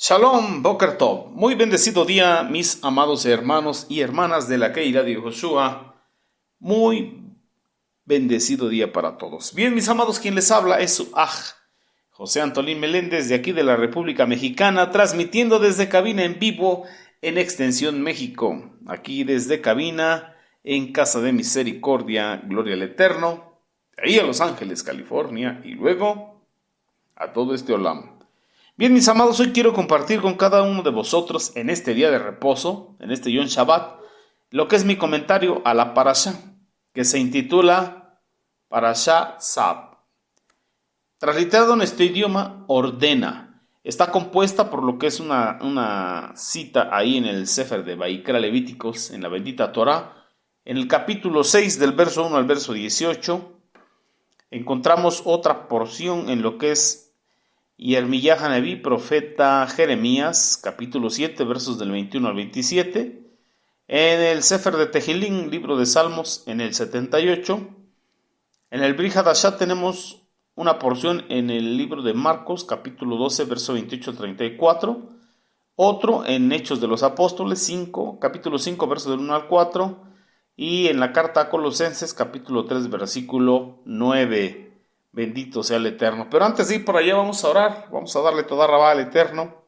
Shalom, Boker Tov. Muy bendecido día, mis amados hermanos y hermanas de la Keila de Yoshua. Muy bendecido día para todos. Bien, mis amados, quien les habla es su José Antolín Meléndez, de aquí de la República Mexicana, transmitiendo desde cabina en vivo en Extensión México. Aquí desde cabina en Casa de Misericordia, Gloria al Eterno, ahí a Los Ángeles, California, y luego a todo este Olam. Bien, mis amados, hoy quiero compartir con cada uno de vosotros en este día de reposo, en este Yom Shabbat, lo que es mi comentario a la Parashá, que se intitula Parashá Tzab. Transliterado en este idioma, ordena. Está compuesta por lo que es una cita ahí en el Sefer de Vaikra Levíticos, en la bendita Torá, en el capítulo 6 del verso 1 al verso 18. Encontramos otra porción en lo que es Yermiyah Haneví, profeta Jeremías, capítulo 7, versos del 21 al 27. En el Sefer de Tehilín, libro de Salmos, en el 78. En el Brit Hadashah tenemos una porción en el libro de Marcos, capítulo 12, verso 28 al 34. Otro en Hechos de los Apóstoles, capítulo 5, verso del 1 al 4. Y en la carta a Colosenses, capítulo 3, versículo 9. Bendito sea el Eterno. Pero antes de ir por allá vamos a orar. Vamos a darle toda rabá al Eterno.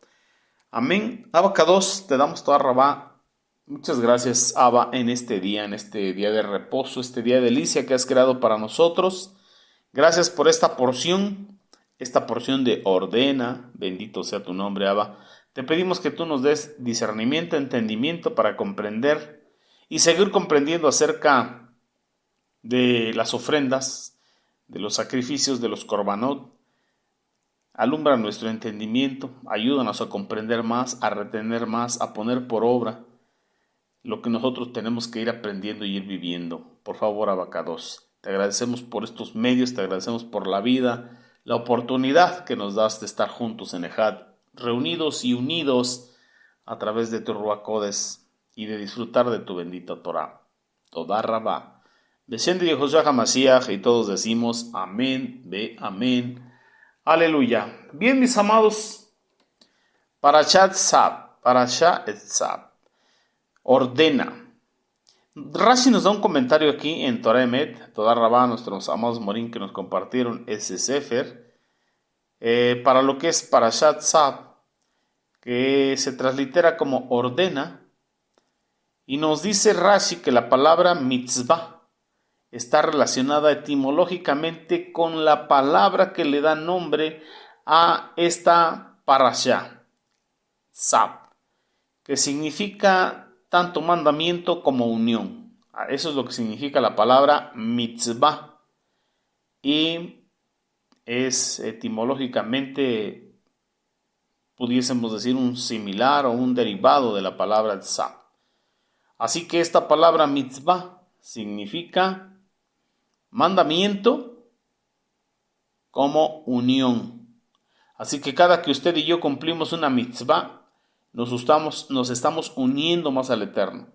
Amén. Abba Kadosh, te damos toda rabá. Muchas gracias, Abba, en este día de reposo, este día de delicia que has creado para nosotros. Gracias por esta porción de ordena. Bendito sea tu nombre, Abba. Te pedimos que tú nos des discernimiento, entendimiento para comprender y seguir comprendiendo acerca de las ofrendas, de los sacrificios, de los korbanot. Alumbra nuestro entendimiento, ayúdanos a comprender más, a retener más, a poner por obra lo que nosotros tenemos que ir aprendiendo y ir viviendo. Por favor, Abba Kadosh, te agradecemos por estos medios, te agradecemos por la vida, la oportunidad que nos das de estar juntos en Ejad, reunidos y unidos a través de tu Ruach Kodesh y de disfrutar de tu bendita Torah. Toda rabá. Desciende Yehoshua HaMashiach y todos decimos amén, amén, aleluya. Bien, mis amados, Parashat Tzab, ordena. Rashi nos da un comentario aquí en Torah Emet, Toda rabá, nuestros amados morín que nos compartieron ese sefer, para lo que es Parashat Tzab, que se translitera como ordena, y nos dice Rashi que la palabra mitzvah está relacionada etimológicamente con la palabra que le da nombre a esta parashá, Tzab, que significa tanto mandamiento como unión. Eso es lo que significa la palabra mitzvah y es etimológicamente, pudiésemos decir, un similar o un derivado de la palabra Tzab. Así que esta palabra mitzvah significa mandamiento como unión. Así que cada que usted y yo cumplimos una mitzvah, nos estamos uniendo más al Eterno.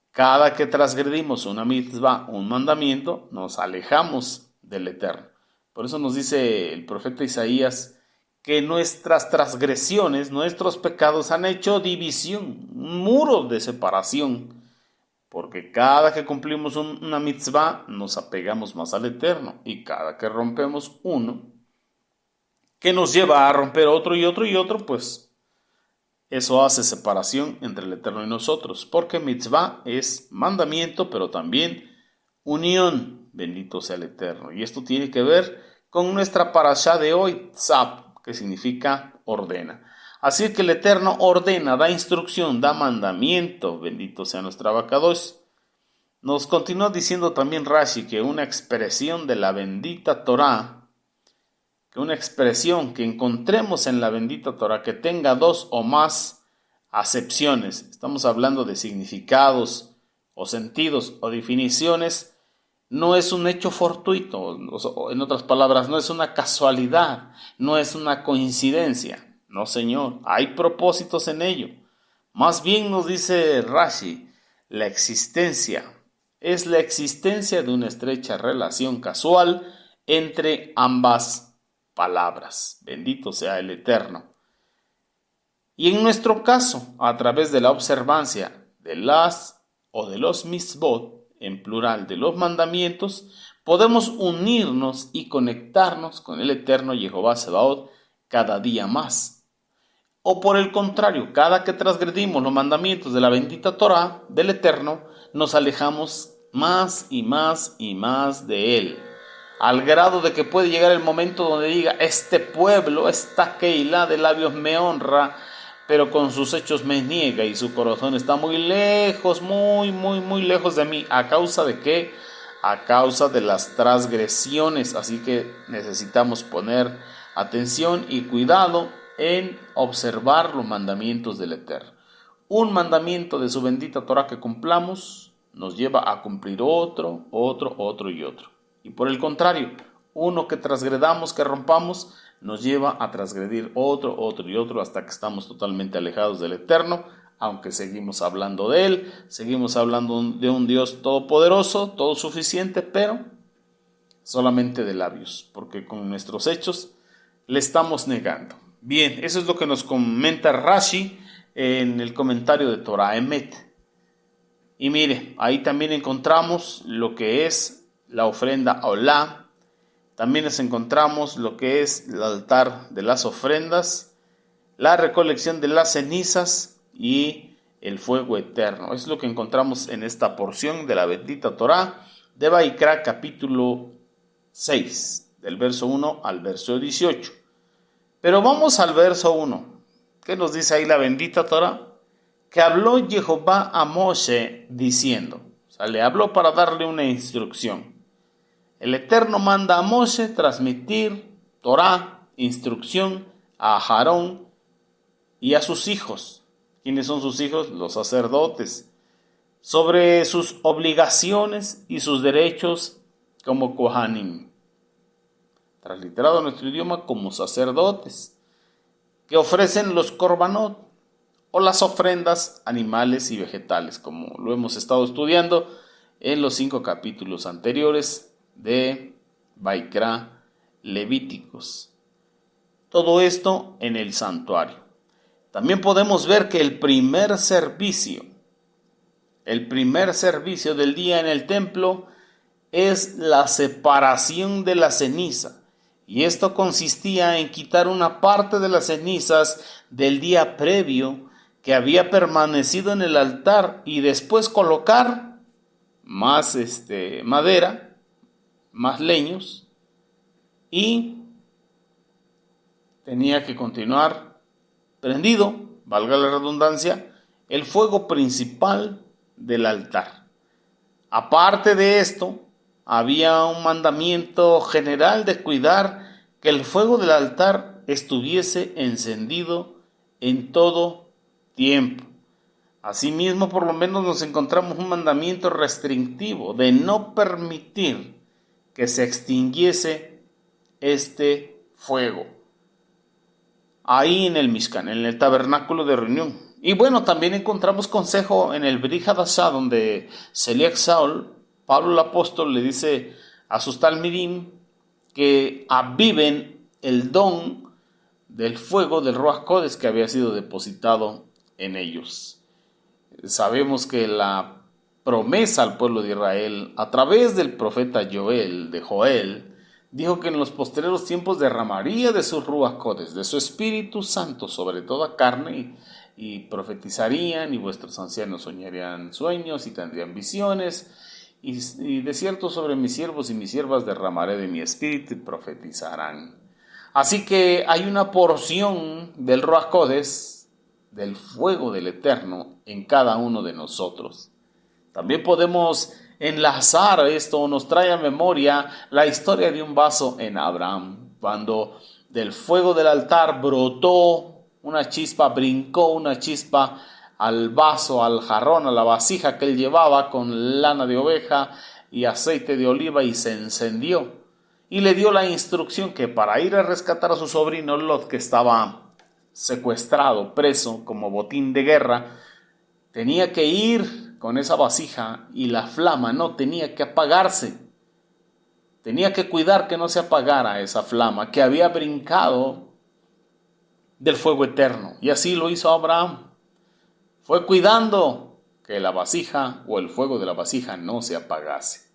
Cada que transgredimos una mitzvah, un mandamiento, nos alejamos del Eterno. Por eso nos dice el profeta Isaías que nuestras transgresiones, nuestros pecados han hecho división, un muro de separación. Porque cada que cumplimos una mitzvah nos apegamos más al Eterno. Y cada que rompemos uno, que nos lleva a romper otro y otro y otro, pues eso hace separación entre el Eterno y nosotros. Porque mitzvah es mandamiento, pero también unión. Bendito sea el Eterno. Y esto tiene que ver con nuestra parashá de hoy, Tzab, que significa ordena. Así que el Eterno ordena, da instrucción, da mandamiento. Bendito sea nuestra Abba Kadosh. Nos continúa diciendo también Rashi que una expresión de la bendita Torah, que una expresión que encontremos en la bendita Torah que tenga dos o más acepciones, estamos hablando de significados o sentidos o definiciones, no es un hecho fortuito, en otras palabras, no es una casualidad, no es una coincidencia. No, señor, hay propósitos en ello. Más bien nos dice Rashi, es la existencia de una estrecha relación casual entre ambas palabras. Bendito sea el Eterno. Y en nuestro caso, a través de la observancia de las o de los mitzvot, en plural de los mandamientos, podemos unirnos y conectarnos con el eterno Jehová Sebaot cada día más. O por el contrario, cada que transgredimos los mandamientos de la bendita Torah del Eterno, nos alejamos más y más y más de Él, al grado de que puede llegar el momento donde diga: este pueblo, esta Keilah de labios me honra, pero con sus hechos me niega y su corazón está muy lejos, muy lejos de mí. ¿A causa de qué? A causa de las transgresiones. Así que necesitamos poner atención y cuidado en observar los mandamientos del Eterno. Un mandamiento de su bendita Torah que cumplamos nos lleva a cumplir otro y otro. Y por el contrario, uno que transgredamos, que rompamos, nos lleva a transgredir otro y otro hasta que estamos totalmente alejados del Eterno, aunque seguimos hablando de Él, seguimos hablando de un Dios todopoderoso, todo suficiente, pero solamente de labios, porque con nuestros hechos le estamos negando. Bien, eso es lo que nos comenta Rashi en el comentario de Torah Emet. Y mire, ahí también encontramos lo que es la ofrenda Olá. También nos encontramos lo que es el altar de las ofrendas, la recolección de las cenizas y el fuego eterno. Es lo que encontramos en esta porción de la bendita Torah de Vaikra, capítulo 6, del verso 1 al verso 18. Pero vamos al verso 1. ¿Qué nos dice ahí la bendita Torah? Que habló Jehová a Moshe diciendo, o sea, le habló para darle una instrucción. El Eterno manda a Moshe transmitir Torah, instrucción a Aarón y a sus hijos. ¿Quiénes son sus hijos? Los sacerdotes. Sobre sus obligaciones y sus derechos como Kohanim. Transliterado a nuestro idioma como sacerdotes, que ofrecen los korbanot o las ofrendas animales y vegetales, como lo hemos estado estudiando en los 5 capítulos anteriores de Vaikra Levíticos. Todo esto en el santuario. También podemos ver que el primer servicio del día en el templo es la separación de la ceniza. Y esto consistía en quitar una parte de las cenizas del día previo que había permanecido en el altar y después colocar más madera, más leños, y tenía que continuar prendido, valga la redundancia, el fuego principal del altar. Aparte de esto, había un mandamiento general de cuidar que el fuego del altar estuviese encendido en todo tiempo. Asimismo, por lo menos nos encontramos un mandamiento restrictivo de no permitir que se extinguiese este fuego ahí en el Mishkan, en el tabernáculo de reunión. Y bueno, también encontramos consejo en el Brit Hadashah, donde Seliach Saul, Pablo el apóstol, le dice a sus talmidim que aviven el don del fuego del Ruach Kodesh que había sido depositado en ellos. Sabemos que la promesa al pueblo de Israel a través del profeta Joel, dijo que en los postreros tiempos derramaría de su Ruach Kodesh, de su Espíritu Santo sobre toda carne, y profetizarían, y vuestros ancianos soñarían sueños y tendrían visiones, y de cierto sobre mis siervos y mis siervas derramaré de mi espíritu y profetizarán. Así que hay una porción del Ruach Kodesh, del fuego del Eterno, en cada uno de nosotros. También podemos enlazar esto, o nos trae a memoria la historia de un vaso en Abraham, cuando del fuego del altar brotó una chispa, brincó una chispa al vaso, al jarrón, a la vasija que él llevaba con lana de oveja y aceite de oliva, y se encendió. Y le dio la instrucción que para ir a rescatar a su sobrino Lot, que estaba secuestrado, preso como botín de guerra, tenía que ir con esa vasija y la flama no tenía que apagarse. Tenía que cuidar que no se apagara esa flama que había brincado del fuego eterno. Y así lo hizo Abraham. Fue cuidando que la vasija o el fuego de la vasija no se apagase.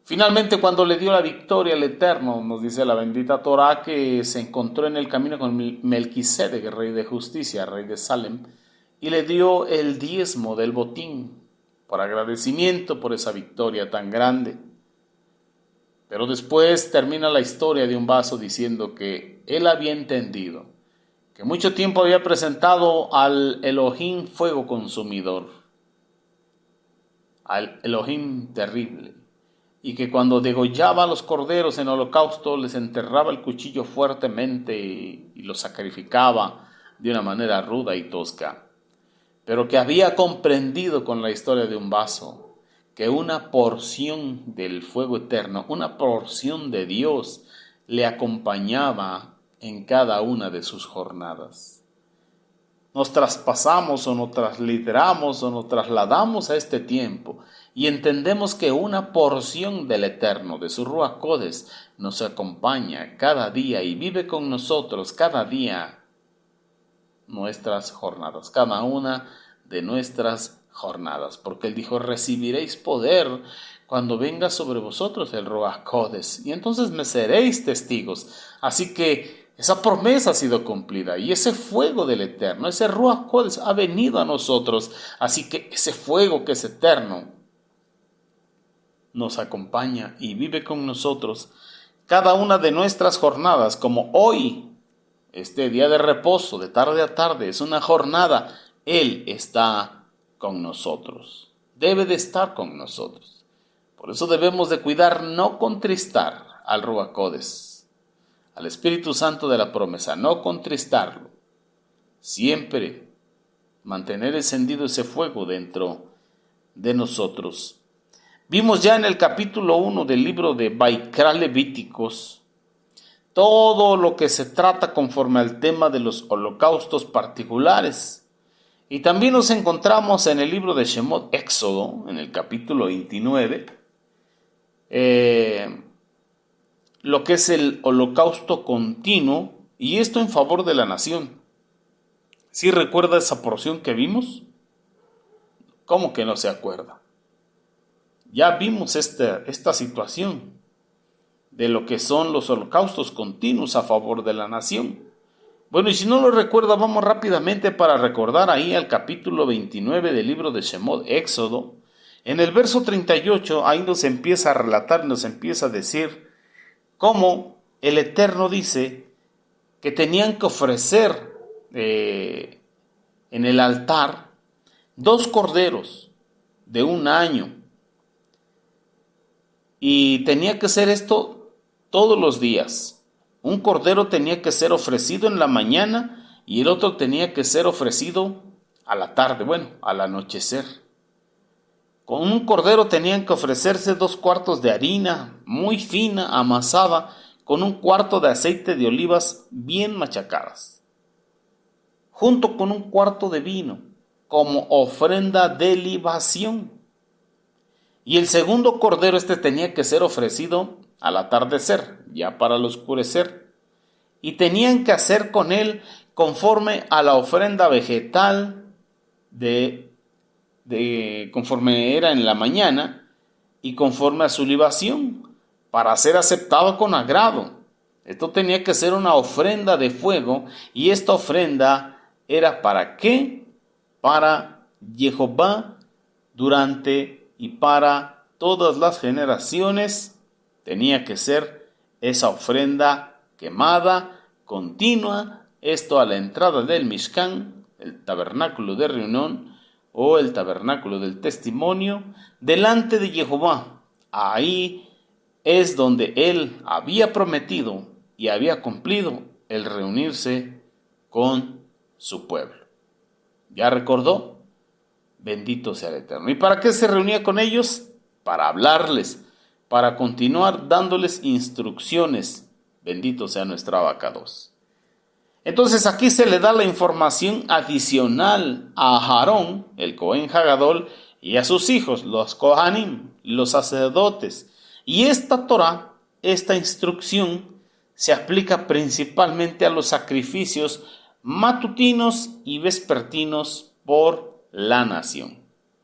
Finalmente, cuando le dio la victoria al Eterno, nos dice la bendita Torá que se encontró en el camino con Melquisedec, rey de justicia, rey de Salem, y le dio el diezmo del botín por agradecimiento por esa victoria tan grande. Pero después termina la historia de un vaso diciendo que él había entendido que mucho tiempo había presentado al Elohim fuego consumidor, al Elohim terrible, y que cuando degollaba a los corderos en holocausto les enterraba el cuchillo fuertemente y los sacrificaba de una manera ruda y tosca, pero que había comprendido con la historia de un vaso que una porción del fuego eterno, una porción de Dios, le acompañaba en cada una de sus jornadas. Nos traspasamos o nos transliteramos o nos trasladamos a este tiempo y entendemos que una porción del Eterno, de su Ruach Kodesh, nos acompaña cada día y vive con nosotros cada día nuestras jornadas, cada una de nuestras jornadas, porque Él dijo: recibiréis poder cuando venga sobre vosotros el Ruach Kodesh, y entonces me seréis testigos. Así que esa promesa ha sido cumplida y ese fuego del Eterno, ese Ruach Kodesh ha venido a nosotros. Así que ese fuego que es eterno nos acompaña y vive con nosotros cada una de nuestras jornadas, como hoy, este día de reposo, de tarde a tarde, es una jornada. Él está con nosotros, debe de estar con nosotros. Por eso debemos de cuidar no contristar al Ruach Kodesh, al Espíritu Santo de la promesa, no contristarlo. Siempre mantener encendido ese fuego dentro de nosotros. Vimos ya en el capítulo 1 del libro de Vaikra Levíticos todo lo que se trata conforme al tema de los holocaustos particulares. Y también nos encontramos en el libro de Shemot, Éxodo, en el capítulo 29, lo que es el holocausto continuo, y esto en favor de la nación. ¿Sí recuerda esa porción que vimos? ¿Cómo que no se acuerda? Ya vimos esta situación de lo que son los holocaustos continuos a favor de la nación. Bueno, y si no lo recuerda, vamos rápidamente para recordar ahí al capítulo 29 del libro de Shemot, Éxodo. En el verso 38, ahí nos empieza a relatar, nos empieza a decir cómo el Eterno dice que tenían que ofrecer en el altar 2 corderos de 1 año. Y tenía que ser esto todos los días. Un cordero tenía que ser ofrecido en la mañana y el otro tenía que ser ofrecido a la tarde, bueno, al anochecer. Con un cordero tenían que ofrecerse 2 cuartos de harina muy fina, amasada, con 1 cuarto de aceite de olivas bien machacadas, junto con 1 cuarto de vino, como ofrenda de libación. Y el segundo cordero tenía que ser ofrecido al atardecer, ya para el oscurecer. Y tenían que hacer con él conforme a la ofrenda vegetal conforme era en la mañana y conforme a su libación, para ser aceptado con agrado. Esto tenía que ser una ofrenda de fuego, y esta ofrenda era ¿para qué? Para Jehová durante y para todas las generaciones. Tenía que ser esa ofrenda quemada, continua, esto a la entrada del Mishkan, el tabernáculo de reunión o el tabernáculo del testimonio, delante de Jehová. Ahí es donde él había prometido y había cumplido el reunirse con su pueblo. ¿Ya recordó? Bendito sea el Eterno. ¿Y para qué se reunía con ellos? Para hablarles, para continuar dándoles instrucciones. Bendito sea nuestro abacados. Entonces aquí se le da la información adicional a Aarón, el Cohen Hagadol, y a sus hijos, los Kohanim, los sacerdotes. Y esta Torah, esta instrucción, se aplica principalmente a los sacrificios matutinos y vespertinos por la nación.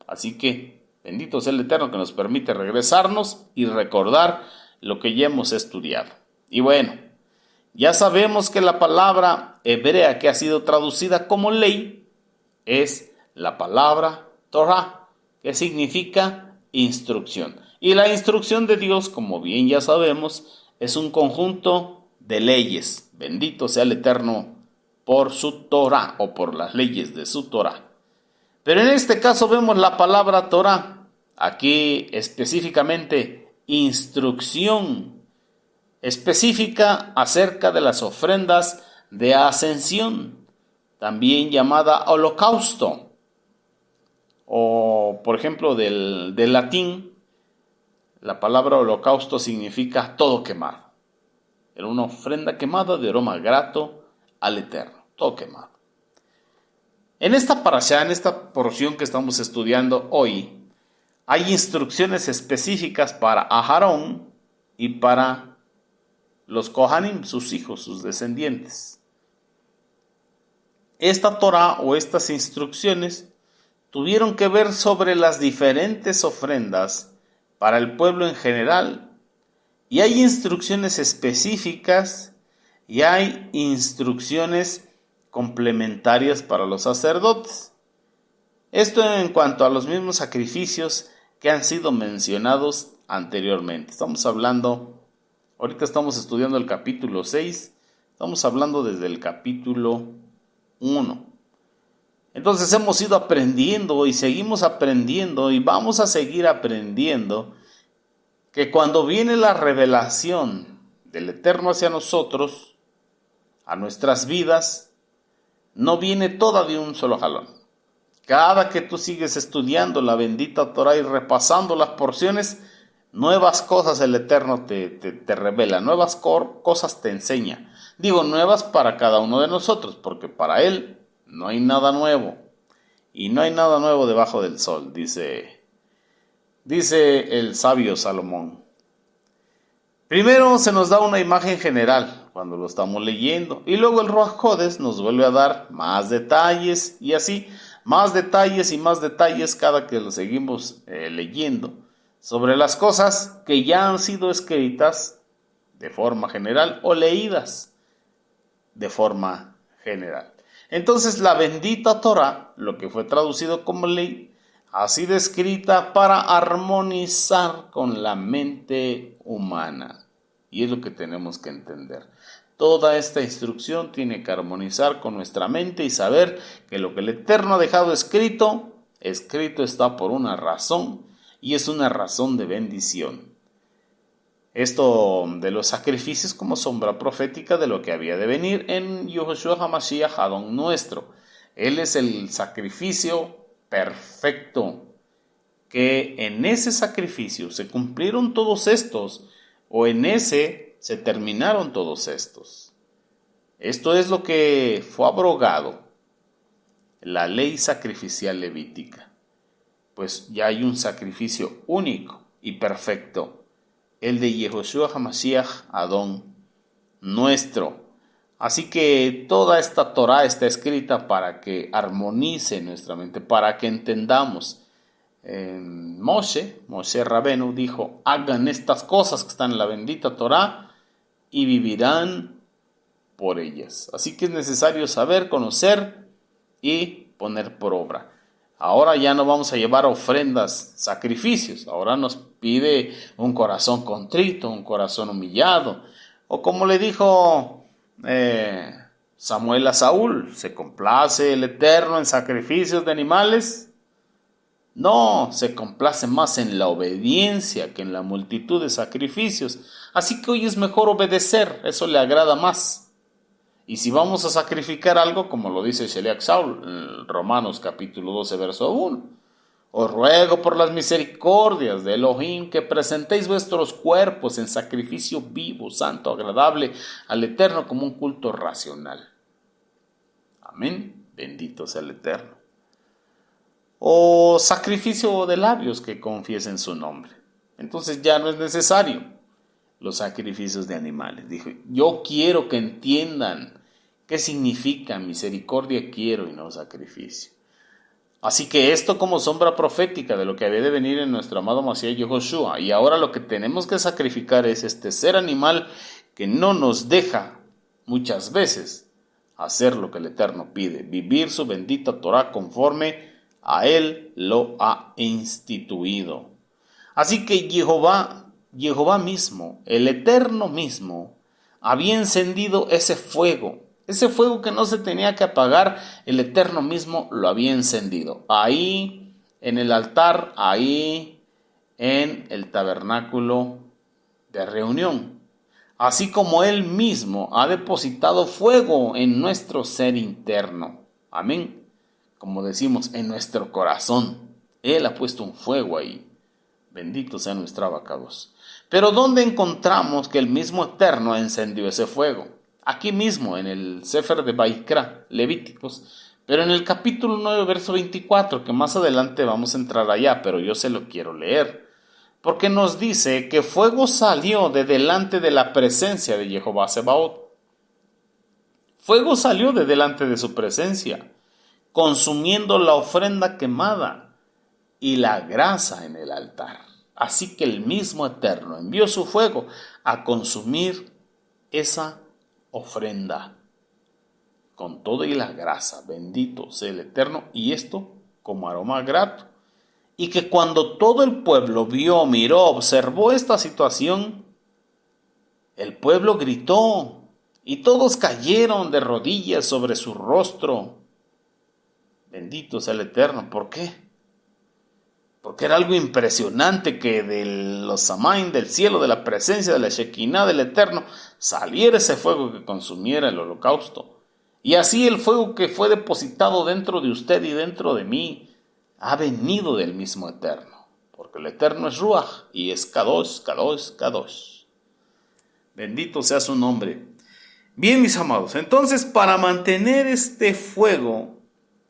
Así que bendito sea el Eterno que nos permite regresarnos y recordar lo que ya hemos estudiado. Y bueno, ya sabemos que la palabra hebrea que ha sido traducida como ley es la palabra Torah, que significa instrucción. Y la instrucción de Dios, como bien ya sabemos, es un conjunto de leyes. Bendito sea el Eterno por su Torah o por las leyes de su Torah. Pero en este caso vemos la palabra Torah, aquí específicamente instrucción específica acerca de las ofrendas de ascensión, también llamada holocausto, o por ejemplo del latín, la palabra holocausto significa todo quemado. Era una ofrenda quemada de aroma grato al Eterno, todo quemado. En esta parashá, en esta porción que estamos estudiando hoy, hay instrucciones específicas para Aarón y para los Kohanim, sus hijos, sus descendientes. Esta Torah o estas instrucciones tuvieron que ver sobre las diferentes ofrendas para el pueblo en general, y hay instrucciones específicas y hay instrucciones complementarias para los sacerdotes. Esto en cuanto a los mismos sacrificios que han sido mencionados anteriormente. Ahorita estamos estudiando el capítulo 6, estamos hablando desde el capítulo 1. Entonces hemos ido aprendiendo y seguimos aprendiendo y vamos a seguir aprendiendo que cuando viene la revelación del Eterno hacia nosotros, a nuestras vidas, no viene toda de un solo jalón. Cada que tú sigues estudiando la bendita Torah y repasando las porciones, nuevas cosas el Eterno te revela, nuevas cosas te enseña. Digo nuevas para cada uno de nosotros, porque para Él no hay nada nuevo. Y no hay nada nuevo debajo del sol, dice el sabio Salomón. Primero se nos da una imagen general cuando lo estamos leyendo, y luego el Ruach HaKodesh nos vuelve a dar más detalles, y así más detalles y más detalles cada que lo seguimos leyendo, sobre las cosas que ya han sido escritas de forma general o leídas de forma general. Entonces la bendita Torah, lo que fue traducido como ley, ha sido escrita para armonizar con la mente humana. Y es lo que tenemos que entender. Toda esta instrucción tiene que armonizar con nuestra mente y saber que lo que el Eterno ha dejado escrito está por una razón, y es una razón de bendición. Esto de los sacrificios como sombra profética de lo que había de venir en Yehoshua HaMashiach Adón nuestro. Él es el sacrificio perfecto, que en ese sacrificio se cumplieron todos estos, o en ese se terminaron todos estos. Esto es lo que fue abrogado, la ley sacrificial levítica, pues ya hay un sacrificio único y perfecto, el de Yehoshua HaMashiach Adón nuestro. Así que toda esta Torah está escrita para que armonice nuestra mente, para que entendamos. Moshe Rabenu dijo: hagan estas cosas que están en la bendita Torah y vivirán por ellas. Así que es necesario saber, conocer y poner por obra. Ahora ya no vamos a llevar ofrendas, sacrificios. Ahora nos pide un corazón contrito, un corazón humillado. O como le dijo Samuel a Saúl: ¿se complace el Eterno en sacrificios de animales? No, se complace más en la obediencia que en la multitud de sacrificios. Así que hoy es mejor obedecer, eso le agrada más. Y si vamos a sacrificar algo, como lo dice Sheliach Saul en Romanos capítulo 12, verso 1, os ruego por las misericordias de Elohim que presentéis vuestros cuerpos en sacrificio vivo, santo, agradable al Eterno, como un culto racional. Amén. Bendito sea el Eterno. O sacrificio de labios que confiesen su nombre. Entonces ya no es necesario. los sacrificios de animales. Dijo, yo quiero que entiendan qué significa misericordia quiero y no sacrificio. Así que esto como sombra profética de lo que había de venir en nuestro amado Mashiach Yehoshua. Y ahora lo que tenemos que sacrificar es este ser animal que no nos deja muchas veces hacer lo que el Eterno pide, vivir su bendita Torah conforme a Él lo ha instituido. Así que Jehová mismo, el Eterno mismo, había encendido ese fuego que no se tenía que apagar, el Eterno mismo lo había encendido. Ahí en el altar, ahí en el tabernáculo de reunión. Así como Él mismo ha depositado fuego en nuestro ser interno. Amén. Como decimos, en nuestro corazón. Él ha puesto un fuego ahí. Bendito sea nuestro abacados. Pero ¿dónde encontramos que el mismo Eterno encendió ese fuego? Aquí mismo, en el Sefer de Baikra, Levíticos, pero en el capítulo 9, verso 24, que más adelante vamos a entrar allá, pero yo se lo quiero leer, porque nos dice que fuego salió de delante de la presencia de Jehová Sebaot. Fuego salió de delante de su presencia, consumiendo la ofrenda quemada y la grasa en el altar. Así que el mismo Eterno envió su fuego a consumir esa ofrenda con todo y la grasa. Bendito sea el Eterno, y esto como aroma grato. Y que cuando todo el pueblo vio, miró, observó esta situación, el pueblo gritó y todos cayeron de rodillas sobre su rostro. Bendito sea el Eterno. ¿Por qué? Porque era algo impresionante que de los Samaim, del cielo, de la presencia de la Shekinah del Eterno, saliera ese fuego que consumiera el holocausto. Y así el fuego que fue depositado dentro de usted y dentro de mí ha venido del mismo Eterno. Porque el Eterno es Ruach y es Kadosh, Kadosh, Kadosh. Bendito sea su nombre. Bien, mis amados, entonces para mantener este fuego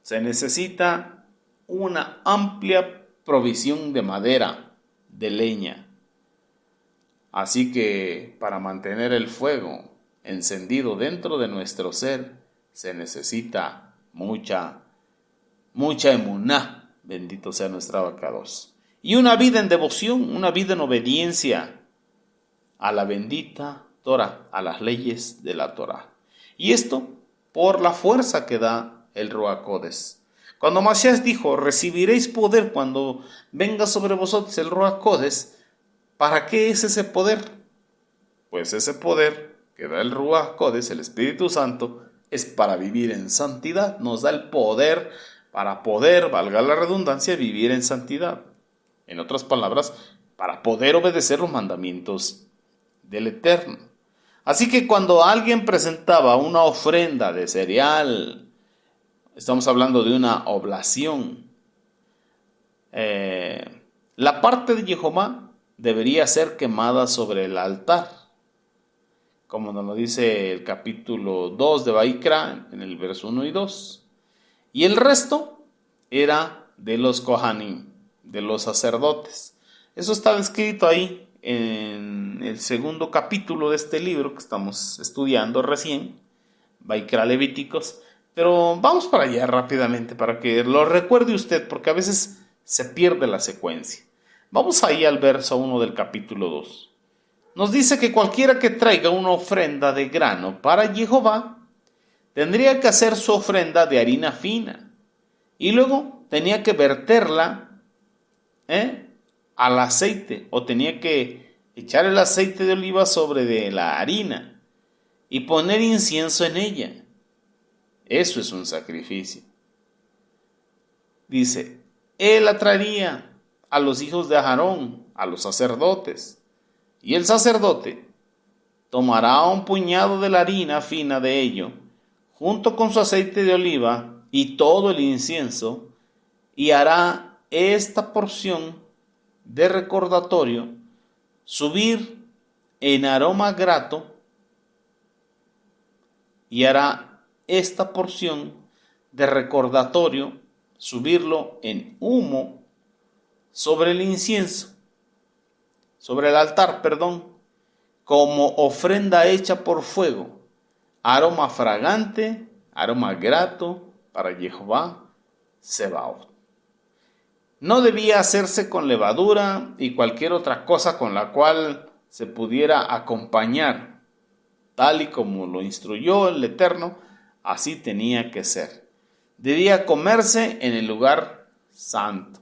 se necesita una amplia provisión de madera, de leña. Así que para mantener el fuego encendido dentro de nuestro ser se necesita mucha emuná, bendito sea nuestro abacados, y una vida en devoción, una vida en obediencia a la bendita Torah, a las leyes de la Torah. Y esto por la fuerza que da el Ruach Kodesh. Cuando Mashiach dijo, recibiréis poder cuando venga sobre vosotros el Ruach Kodesh, ¿para qué es ese poder? Pues ese poder que da el Ruach Kodesh, el Espíritu Santo, es para vivir en santidad. Nos da el poder para poder, valga la redundancia, vivir en santidad. En otras palabras, para poder obedecer los mandamientos del Eterno. Así que cuando alguien presentaba una ofrenda de cereal, estamos hablando de una oblación, la parte de Jehová debería ser quemada sobre el altar, como nos lo dice el capítulo 2 de Baikra, en el verso 1 y 2. Y el resto era de los Kohanim, de los sacerdotes. Eso está escrito ahí en el segundo capítulo de este libro que estamos estudiando recién, Baikra Levíticos. Pero vamos para allá rápidamente para que lo recuerde usted, porque a veces se pierde la secuencia. Vamos ahí al verso 1 del capítulo 2. Nos dice que cualquiera que traiga una ofrenda de grano para Jehová tendría que hacer su ofrenda de harina fina y luego tenía que verterla al aceite, o tenía que echar el aceite de oliva sobre de la harina y poner incienso en ella. Eso es un sacrificio. Dice, él atraería a los hijos de Aarón, a los sacerdotes, y el sacerdote tomará un puñado de la harina fina de ello, junto con su aceite de oliva y todo el incienso, y hará esta porción de recordatorio subir en aroma grato, y hará esta porción de recordatorio subirlo en humo sobre el incienso, sobre el altar, como ofrenda hecha por fuego, aroma fragante, aroma grato para Jehová Sebaot. No debía hacerse con levadura y cualquier otra cosa con la cual se pudiera acompañar, tal y como lo instruyó el Eterno, así tenía que ser. Debía comerse en el lugar santo,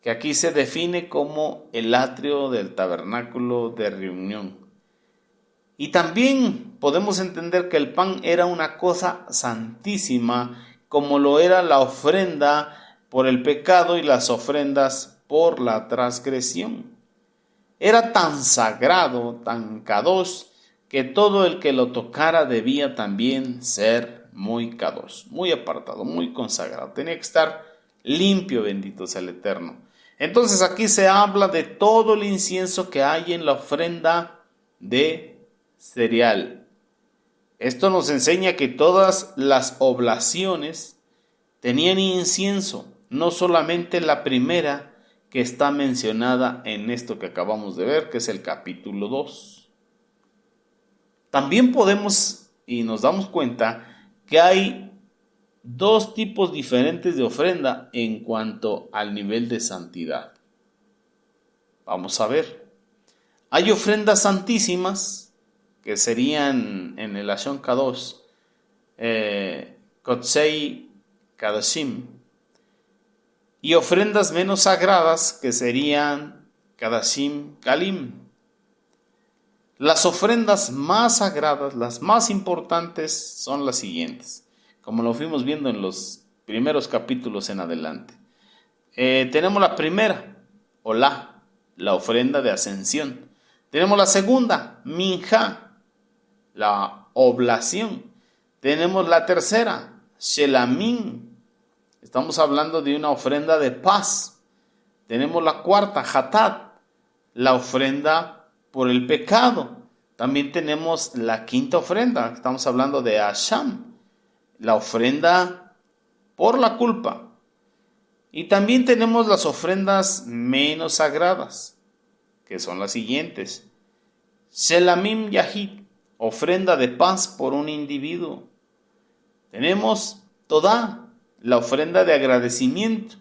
que aquí se define como el atrio del tabernáculo de reunión. Y también podemos entender que el pan era una cosa santísima, como lo era la ofrenda por el pecado y las ofrendas por la transgresión. Era tan sagrado, tan kadosh, que todo el que lo tocara debía también ser muy kadosh, muy apartado, muy consagrado. Tenía que estar limpio, bendito sea el Eterno. Entonces aquí se habla de todo el incienso que hay en la ofrenda de cereal. Esto nos enseña que todas las oblaciones tenían incienso, no solamente la primera que está mencionada en esto que acabamos de ver, que es el capítulo 2. También podemos y nos damos cuenta que hay dos tipos diferentes de ofrenda en cuanto al nivel de santidad. Vamos a ver. Hay ofrendas santísimas que serían en el Lashon Kadosh, Kotsei Kadashim, y ofrendas menos sagradas que serían Kadashim Kalim. Las ofrendas más sagradas, las más importantes, son las siguientes, como lo fuimos viendo en los primeros capítulos en adelante. Tenemos la primera, Olá, la ofrenda de ascensión. Tenemos la segunda, Minjá, la oblación. Tenemos la tercera, Shelamim. Estamos hablando de una ofrenda de paz. Tenemos la cuarta, Hatat, la ofrenda por el pecado. También tenemos la quinta ofrenda. Estamos hablando de Asham, la ofrenda por la culpa. Y también tenemos las ofrendas menos sagradas, que son las siguientes. Shelamim Yahid, ofrenda de paz por un individuo. Tenemos Todá, la ofrenda de agradecimiento.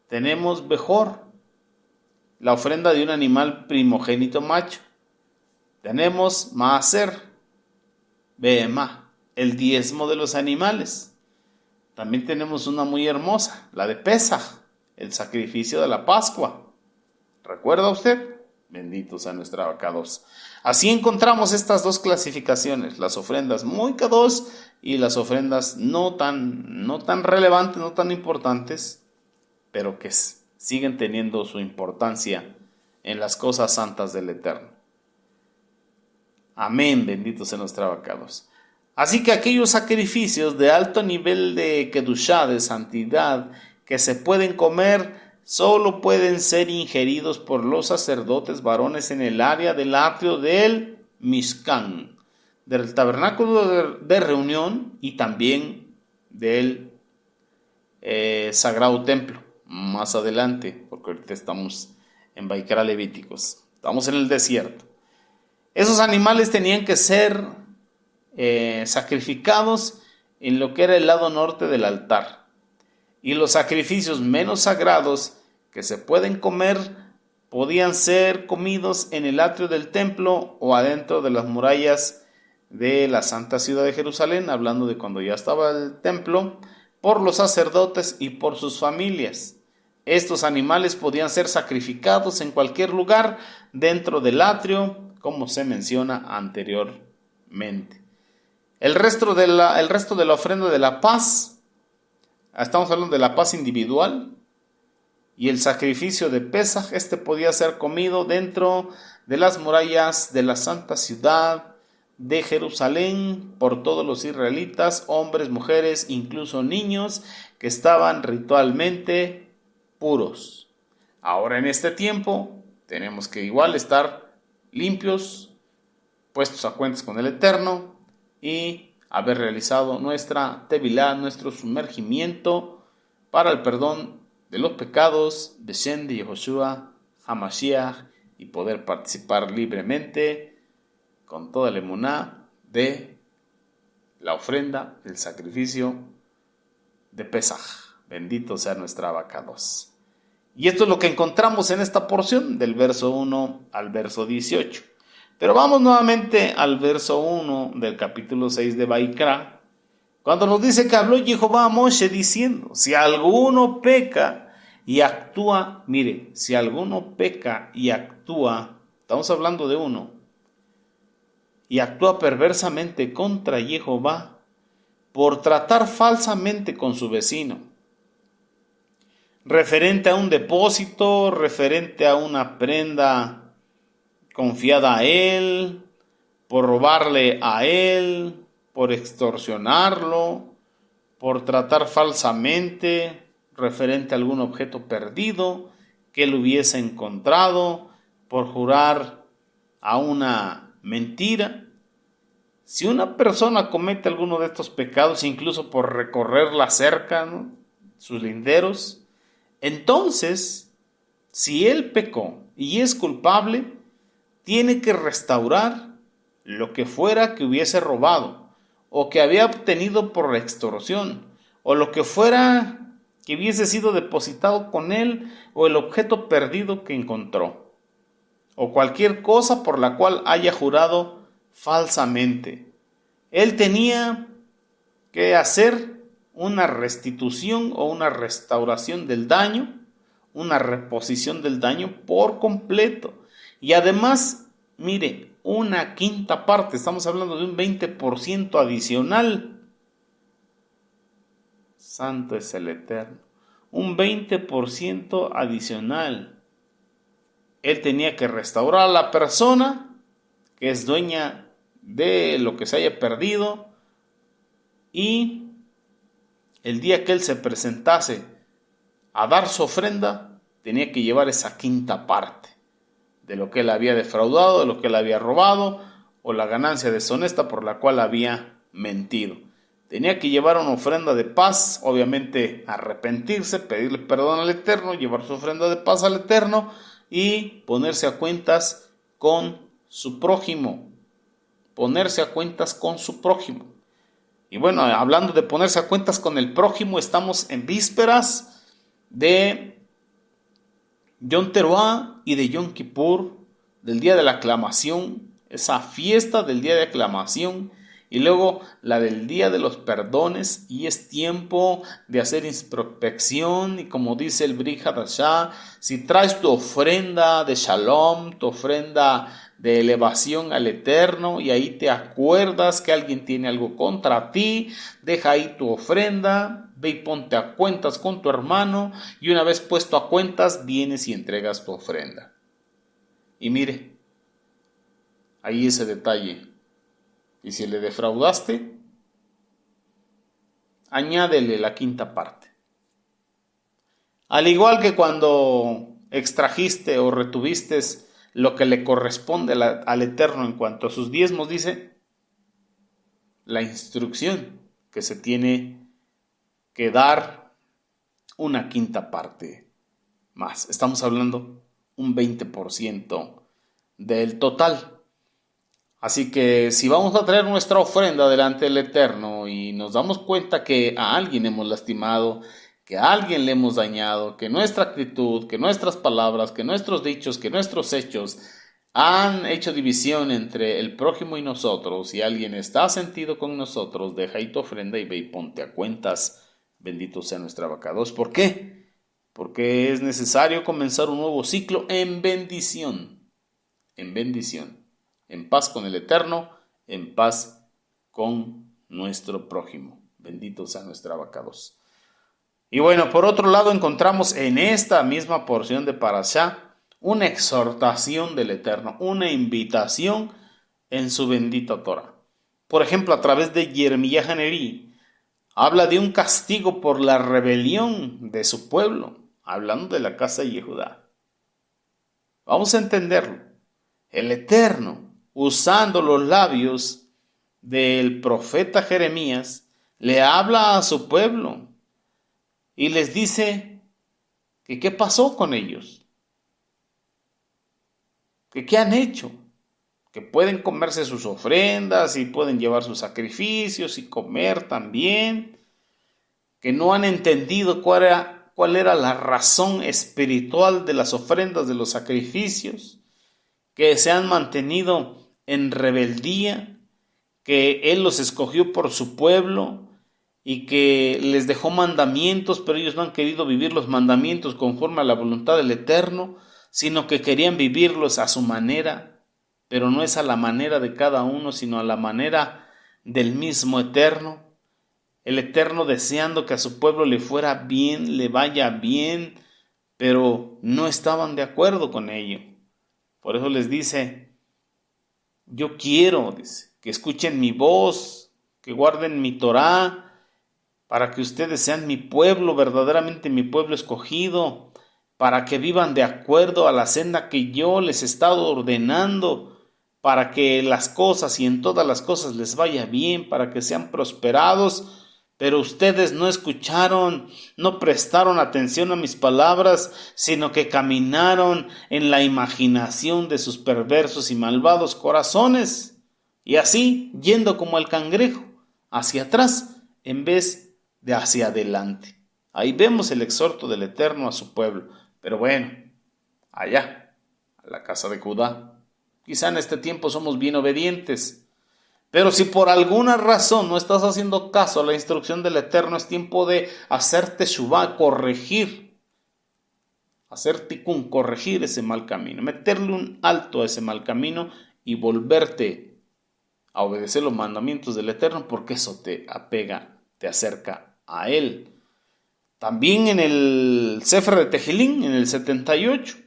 Tenemos Bejor, la ofrenda de un animal primogénito macho. Tenemos Maaser, Behemá, el diezmo de los animales. También tenemos una muy hermosa, la de Pesaj, el sacrificio de la Pascua. ¿Recuerda usted? Bendito sea nuestra Abacados. Así encontramos estas dos clasificaciones, las ofrendas muy kadosh y las ofrendas no tan relevantes, no tan importantes, pero que siguen teniendo su importancia en las cosas santas del Eterno. Amén, bendito sea nuestra Abacados. Así que aquellos sacrificios de alto nivel de kedushá, de santidad, que se pueden comer, solo pueden ser ingeridos por los sacerdotes varones en el área del atrio del Mishkan, del tabernáculo de reunión y también del sagrado templo, más adelante, porque ahorita estamos en Vaikra Levíticos, estamos en el desierto. Esos animales tenían que ser sacrificados en lo que era el lado norte del altar. Y los sacrificios menos sagrados que se pueden comer podían ser comidos en el atrio del templo o adentro de las murallas de la santa ciudad de Jerusalén, hablando de cuando ya estaba el templo, por los sacerdotes y por sus familias. Estos animales podían ser sacrificados en cualquier lugar dentro del atrio, como se menciona anteriormente. El resto de la ofrenda de la paz, estamos hablando de la paz individual, y el sacrificio de Pesaj, podía ser comido dentro de las murallas de la santa ciudad de Jerusalén por todos los israelitas, hombres, mujeres, incluso niños que estaban ritualmente puros. Ahora en este tiempo tenemos que igual estar limpios, puestos a cuentas con el Eterno y haber realizado nuestra tevilá, nuestro sumergimiento para el perdón de los pecados de Shem de Yehoshua HaMashiach y poder participar libremente con toda la emuná de la ofrenda, el sacrificio de Pesaj. Bendito sea nuestra abacados. Y esto es lo que encontramos en esta porción del verso 1 al verso 18. Pero vamos nuevamente al verso 1 del capítulo 6 de Baikra, cuando nos dice que habló Jehová a Moshe diciendo, si alguno peca y actúa, mire, si alguno peca y actúa, estamos hablando de uno, y actúa perversamente contra Jehová por tratar falsamente con su vecino, referente a un depósito, referente a una prenda confiada a él, por robarle a él, por extorsionarlo, por tratar falsamente, referente a algún objeto perdido que él hubiese encontrado, por jurar a una mentira. Si una persona comete alguno de estos pecados, incluso por recorrer la cerca, ¿no?, sus linderos, entonces, si él pecó y es culpable, tiene que restaurar lo que fuera que hubiese robado, o que había obtenido por extorsión, o lo que fuera que hubiese sido depositado con él, o el objeto perdido que encontró, o cualquier cosa por la cual haya jurado falsamente. Él tenía que hacer una restitución o una restauración del daño, una reposición del daño por completo. Y además, mire, una quinta parte, estamos hablando de un 20% adicional. Santo es el Eterno. Un 20% adicional. Él tenía que restaurar a la persona que es dueña de lo que se haya perdido, y el día que él se presentase a dar su ofrenda, tenía que llevar esa quinta parte de lo que él había defraudado, de lo que él había robado, o la ganancia deshonesta por la cual había mentido. Tenía que llevar una ofrenda de paz, obviamente arrepentirse, pedirle perdón al Eterno, llevar su ofrenda de paz al Eterno y ponerse a cuentas con su prójimo. Ponerse a cuentas con su prójimo. Y bueno, hablando de ponerse a cuentas con el prójimo, estamos en vísperas de Yom Teruah y de Yom Kippur, del día de la aclamación, esa fiesta del día de aclamación, y luego la del día de los perdones, y es tiempo de hacer introspección, y como dice el Brit Hadashah, si traes tu ofrenda de shalom, tu ofrenda de elevación al Eterno, y ahí te acuerdas que alguien tiene algo contra ti, deja ahí tu ofrenda, ve y ponte a cuentas con tu hermano, y una vez puesto a cuentas, vienes y entregas tu ofrenda. Y mire, ahí ese detalle. Y si le defraudaste, añádele la quinta parte. Al igual que cuando extrajiste o retuviste lo que le corresponde al Eterno en cuanto a sus diezmos, dice la instrucción que se tiene que dar una quinta parte más. Estamos hablando un 20% del total. Así que si vamos a traer nuestra ofrenda delante del Eterno y nos damos cuenta que a alguien hemos lastimado, que a alguien le hemos dañado, que nuestra actitud, que nuestras palabras, que nuestros dichos, que nuestros hechos han hecho división entre el prójimo y nosotros, y alguien está sentido con nosotros, deja ahí tu ofrenda y ve y ponte a cuentas. Bendito sea nuestro abacados. ¿Por qué? Porque es necesario comenzar un nuevo ciclo en bendición. En bendición. En paz con el Eterno, en paz con nuestro prójimo. Bendito sea nuestro abacados. Y bueno, por otro lado encontramos en esta misma porción de Parashá una exhortación del Eterno, una invitación en su bendita Torah. Por ejemplo, a través de Jeremías Hanerí, habla de un castigo por la rebelión de su pueblo, hablando de la casa de Yehudá. Vamos a entenderlo. El Eterno, usando los labios del profeta Jeremías, le habla a su pueblo y les dice que qué pasó con ellos, que qué han hecho, que pueden comerse sus ofrendas y pueden llevar sus sacrificios y comer también, que no han entendido cuál era la razón espiritual de las ofrendas, de los sacrificios, que se han mantenido en rebeldía, que Él los escogió por su pueblo y que les dejó mandamientos, pero ellos no han querido vivir los mandamientos conforme a la voluntad del Eterno, sino que querían vivirlos a su manera, pero no es a la manera de cada uno, sino a la manera del mismo Eterno. El Eterno deseando que a su pueblo le fuera bien, le vaya bien, pero no estaban de acuerdo con ello. Por eso les dice, yo quiero, dice, que escuchen mi voz, que guarden mi Torá, para que ustedes sean mi pueblo, verdaderamente mi pueblo escogido, para que vivan de acuerdo a la senda que yo les he estado ordenando, para que las cosas y en todas las cosas les vaya bien, para que sean prosperados. Pero ustedes no escucharon, no prestaron atención a mis palabras, sino que caminaron en la imaginación de sus perversos y malvados corazones, y así, yendo como el cangrejo, hacia atrás, en vez de hacia adelante. Ahí vemos el exhorto del Eterno a su pueblo. Pero bueno, allá, a la casa de Judá, quizá en este tiempo somos bien obedientes. Pero si por alguna razón no estás haciendo caso a la instrucción del Eterno, es tiempo de hacer teshuvá, corregir, hacer tikkun, corregir ese mal camino, meterle un alto a ese mal camino y volverte a obedecer los mandamientos del Eterno, porque eso te apega, te acerca a Él. También en el Sefer de Tejilín, en el 78,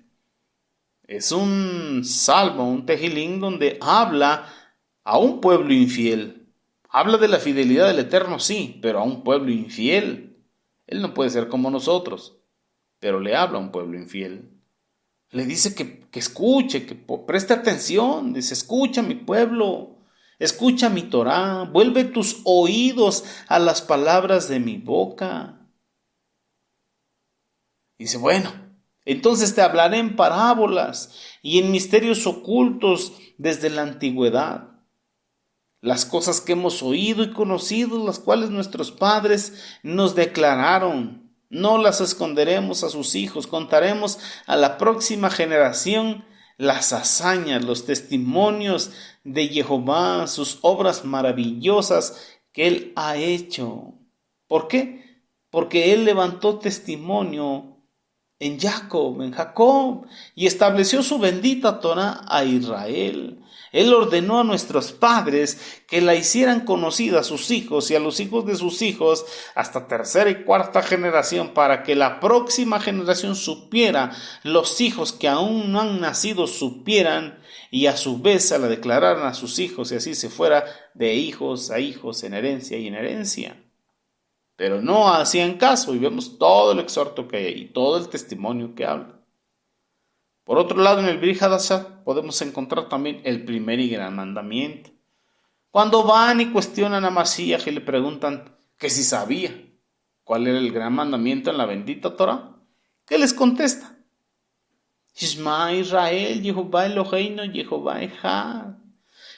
es un salmo, un Tejilín donde habla a un pueblo infiel. Habla de la fidelidad del Eterno, sí, pero a un pueblo infiel. Él no puede ser como nosotros, pero le habla a un pueblo infiel. Le dice que escuche, que preste atención. Dice, escucha mi pueblo, escucha mi Torá, vuelve tus oídos a las palabras de mi boca. Dice, bueno, entonces te hablaré en parábolas y en misterios ocultos desde la antigüedad. Las cosas que hemos oído y conocido, las cuales nuestros padres nos declararon, no las esconderemos a sus hijos, contaremos a la próxima generación las hazañas, los testimonios de Jehová, sus obras maravillosas que Él ha hecho. ¿Por qué? Porque Él levantó testimonio en Jacob, y estableció su bendita Torá a Israel. Él ordenó a nuestros padres que la hicieran conocida a sus hijos y a los hijos de sus hijos hasta tercera y cuarta generación, para que la próxima generación supiera, los hijos que aún no han nacido supieran, y a su vez se la declararan a sus hijos, y así se fuera de hijos a hijos, en herencia y en herencia. Pero no hacían caso, y vemos todo el exhorto que hay ahí, todo el testimonio que habla. Por otro lado, en el Brit Hadashah podemos encontrar también el primer y gran mandamiento. Cuando van y cuestionan a Mashiach y le preguntan que si sabía cuál era el gran mandamiento en la bendita Torah, ¿qué les contesta? Shema Israel, Jehová Eloheinu, Jehová Echad.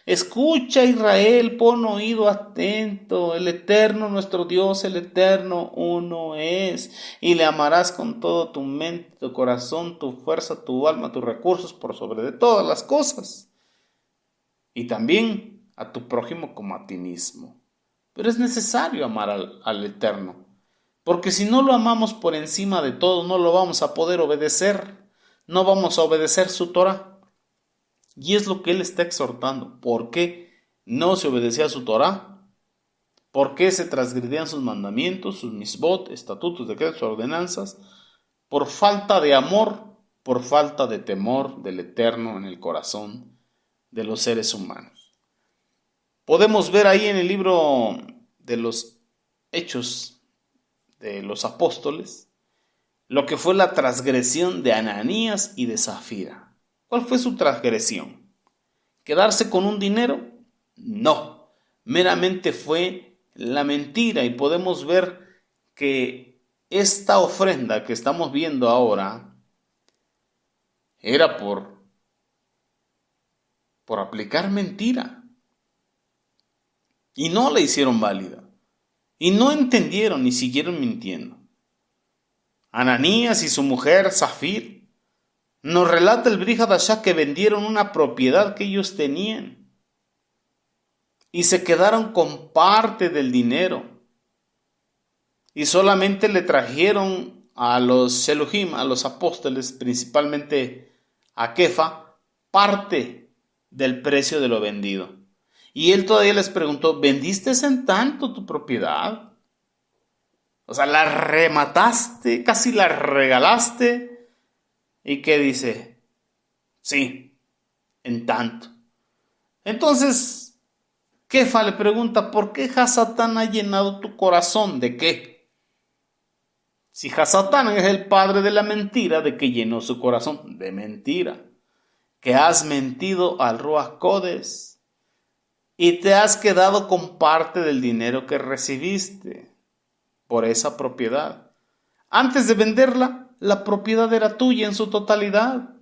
Escucha Israel, pon oído atento, el Eterno, nuestro Dios, el Eterno, uno es, y le amarás con todo tu mente, tu corazón, tu fuerza, tu alma, tus recursos, por sobre de todas las cosas, y también a tu prójimo como a ti mismo. Pero es necesario amar al Eterno, porque si no lo amamos por encima de todo, no lo vamos a poder obedecer, no vamos a obedecer su Torah. Y es lo que él está exhortando. ¿Por qué no se obedecía a su Torah? ¿Por qué se transgredían sus mandamientos, sus misbot, estatutos, decretos, ordenanzas? Por falta de amor, por falta de temor del Eterno en el corazón de los seres humanos. Podemos ver ahí en el libro de los Hechos de los Apóstoles lo que fue la transgresión de Ananías y de Zafira. ¿Cuál fue su transgresión? ¿Quedarse con un dinero? No, meramente fue la mentira, y podemos ver que esta ofrenda que estamos viendo ahora era por por aplicar mentira. Y no la hicieron válida. Y no entendieron y siguieron mintiendo. Ananías y su mujer Zafir, nos relata el Brit Hadashah que vendieron una propiedad que ellos tenían y se quedaron con parte del dinero y solamente le trajeron a los Sheluhim, a los apóstoles, principalmente a Kefa, parte del precio de lo vendido. Y él todavía les preguntó, ¿vendiste en tanto tu propiedad? O sea, la remataste, casi la regalaste. ¿Y qué dice? Sí, en tanto. Entonces, Kefa le pregunta, ¿por qué Hasatán ha llenado tu corazón? ¿De qué? Si Hasatán es el padre de la mentira, ¿de qué llenó su corazón? De mentira. Que has mentido al Ruach Kodesh y te has quedado con parte del dinero que recibiste por esa propiedad. Antes de venderla, la propiedad era tuya en su totalidad.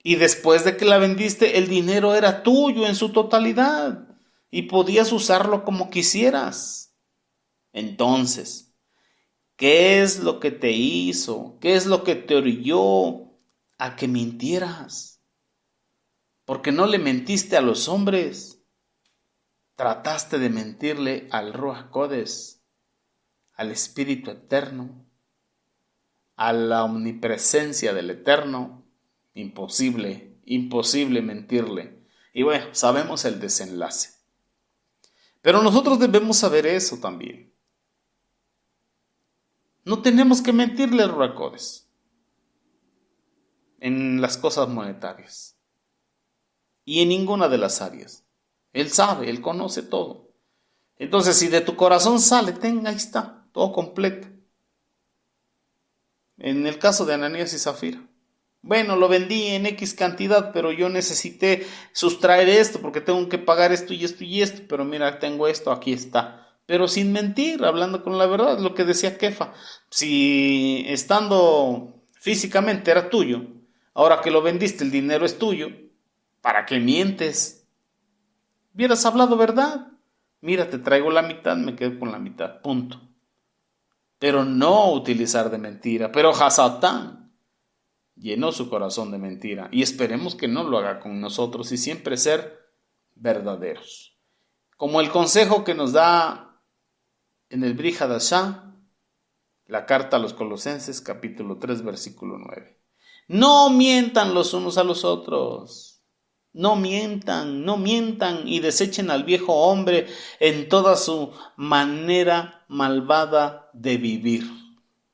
Y después de que la vendiste, el dinero era tuyo en su totalidad. Y podías usarlo como quisieras. Entonces, ¿qué es lo que te hizo? ¿Qué es lo que te orilló a que mintieras? Porque no le mentiste a los hombres. Trataste de mentirle al Ruach Kodesh, al Espíritu Eterno, a la omnipresencia del Eterno. Imposible mentirle. Y bueno, sabemos el desenlace. Pero nosotros debemos saber eso también. No tenemos que mentirle al Ruach Kodesh en las cosas monetarias y en ninguna de las áreas. Él sabe, Él conoce todo. Entonces, si de tu corazón sale, ahí está, todo completo. En el caso de Ananías y Zafira. Bueno, lo vendí en X cantidad, pero yo necesité sustraer esto porque tengo que pagar esto y esto y esto. Pero mira, tengo esto, aquí está. Pero sin mentir, hablando con la verdad, lo que decía Kefa. Si estando físicamente era tuyo, ahora que lo vendiste, el dinero es tuyo, ¿para qué mientes? Hubieras hablado verdad. Mira, te traigo la mitad, me quedo con la mitad, punto. Pero no utilizar de mentira. Pero Hasatán llenó su corazón de mentira. Y esperemos que no lo haga con nosotros y siempre ser verdaderos. Como el consejo que nos da en el Brit Hadashah, la carta a los Colosenses, capítulo 3, versículo 9. No mientan los unos a los otros. No mientan y desechen al viejo hombre en toda su manera malvada de vivir.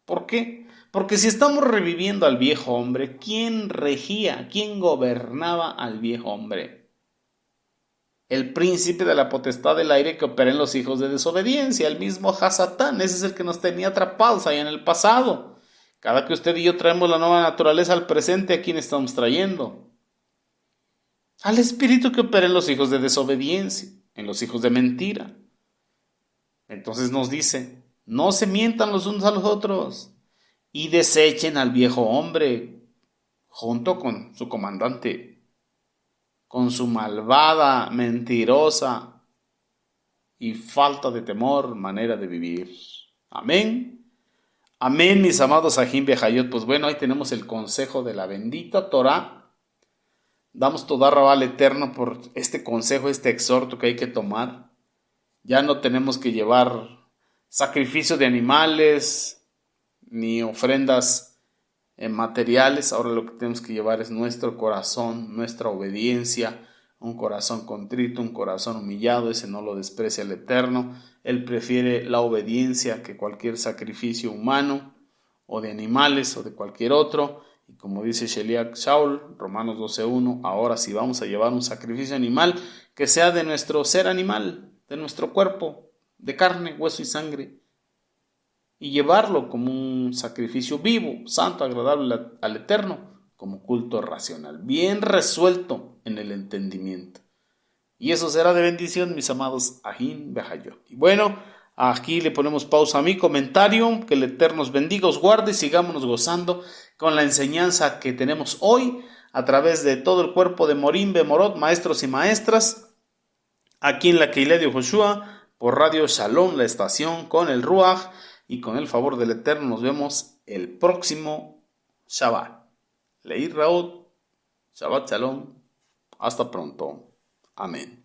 ¿Por qué? Porque si estamos reviviendo al viejo hombre, ¿quién regía, quién gobernaba al viejo hombre? El príncipe de la potestad del aire que opera en los hijos de desobediencia, el mismo Hasatán, ese es el que nos tenía atrapados ahí en el pasado. Cada que usted y yo traemos la nueva naturaleza al presente, ¿a quién estamos trayendo? Al espíritu que opera en los hijos de desobediencia, en los hijos de mentira. Entonces nos dice, no se mientan los unos a los otros y desechen al viejo hombre junto con su comandante, con su malvada, mentirosa y falta de temor manera de vivir. Amén. Amén, mis amados Ajim Behayot. Pues bueno, ahí tenemos el consejo de la bendita Torah. Damos toda rabá al Eterno por este consejo, este exhorto que hay que tomar. Ya no tenemos que llevar sacrificio de animales ni ofrendas materiales. Ahora lo que tenemos que llevar es nuestro corazón, nuestra obediencia, un corazón contrito, un corazón humillado. Ese no lo desprecia el Eterno. Él prefiere la obediencia que cualquier sacrificio humano o de animales o de cualquier otro. Y como dice Sheliach Shaul, Romanos 12:1, ahora si vamos a llevar un sacrificio animal, que sea de nuestro ser animal, de nuestro cuerpo, de carne, hueso y sangre, y llevarlo como un sacrificio vivo, santo, agradable al Eterno, como culto racional, bien resuelto en el entendimiento. Y eso será de bendición, mis amados Ajim Behayot. Y bueno, aquí le ponemos pausa a mi comentario. Que el Eterno os bendiga, os guarde y sigámonos gozando con la enseñanza que tenemos hoy a través de todo el cuerpo de Morim Bemorot, maestros y maestras, aquí en la Keilah de Yehoshua, por Radio Shalom, la estación con el Ruach, y con el favor del Eterno nos vemos el próximo Shabbat. Leir Raot, Shabbat Shalom, hasta pronto. Amén.